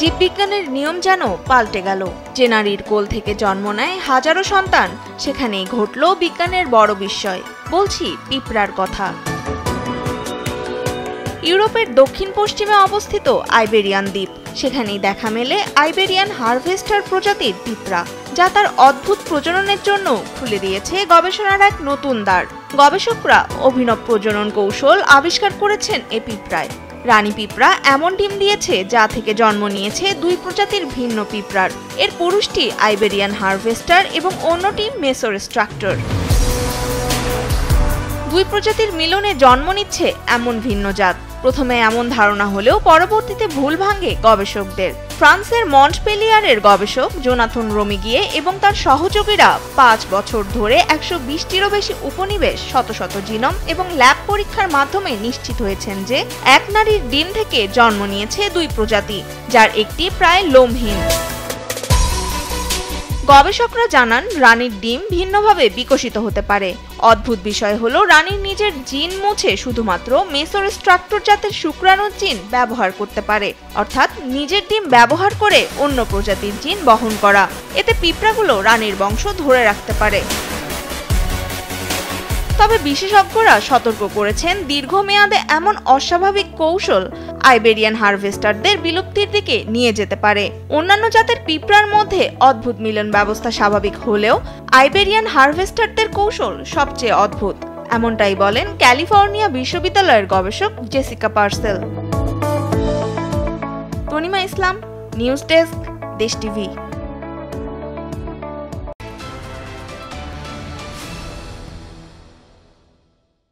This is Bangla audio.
জীববিজ্ঞানের নিয়ম যেন পাল্টে গেল। যে নারীর কোল থেকে জন্ম নেয় হাজারো সন্তান, সেখানেই ঘটল বিজ্ঞানের বড় বিস্ময়। বলছি পিঁপড়ার কথা। ইউরোপের দক্ষিণ পশ্চিমে অবস্থিত আইবেরিয়ান দ্বীপ, সেখানেই দেখা মেলে আইবেরিয়ান হারভেস্টার প্রজাতির পিঁপড়া, যা তার অদ্ভুত প্রজননের জন্য খুলে দিয়েছে গবেষণার এক নতুন দ্বার। গবেষকরা অভিনব প্রজনন কৌশল আবিষ্কার করেছেন এ পিঁপড়ায়। রানী পিঁপড়া এমন ডিম দিয়েছে যা থেকে জন্ম নিয়েছে দুই প্রজাতির ভিন্ন পিঁপড়ার। এর পুরুষটি আইবেরিয়ান হারভেস্টার এবং অন্যটি মেসোরেস্ট্রাক্টর। দুই প্রজাতির মিলনে জন্ম নিচ্ছে এমন ভিন্ন জাত। প্রথমে এমন ধারণা হলেও পরবর্তীতে ভুল ভাঙে গবেষকদের। ফ্রান্সের মন্টপেলিয়ারের গবেষক জোনাথন রোমিগিয়ে এবং তার সহযোগীরা 5 বছর ধরে 120টিরও বেশি উপনিবেশ, শত শত জিনোম এবং ল্যাব পরীক্ষার মাধ্যমে নিশ্চিত হয়েছেন যে এক নারীর ডিম থেকে জন্ম নিয়েছে দুই প্রজাতি, যার একটি প্রায় লোমহীন। গবেষকরা জানান রানীর ডিম ভিন্নভাবে বিকশিত হতে পারে। অদ্ভুত বিষয় হলো রানীর নিজের জিন মুছে শুধুমাত্র মেসোরেস্ট্রাক্টর জাতের শুক্রাণুর জিন ব্যবহার করতে পারে, অর্থাৎ নিজের ডিম ব্যবহার করে অন্য প্রজাতির জিন বহন করা। এতে পিঁপড়াগুলো রানীর বংশ ধরে রাখতে পারে। তবে বিশেষজ্ঞরা সতর্ক করেছেন, দীর্ঘমেয়াদে এমন অস্বাভাবিক কৌশল আইবেরিয়ান হারভেস্টারদের বিলুপ্তির দিকে নিয়ে যেতে পারে। অন্যান্য জাতের পিঁপড়ার মধ্যে অদ্ভুত মিলন ব্যবস্থা স্বাভাবিক হলেও আইবেরিয়ান হারভেস্টারদের কৌশল সবচেয়ে অদ্ভুত, এমনটাই বলেন ক্যালিফোর্নিয়া বিশ্ববিদ্যালয়ের গবেষক জেসিকা পার্সেল। তনিমা ইসলাম, নিউজ ডেস্ক, দেশ টিভি।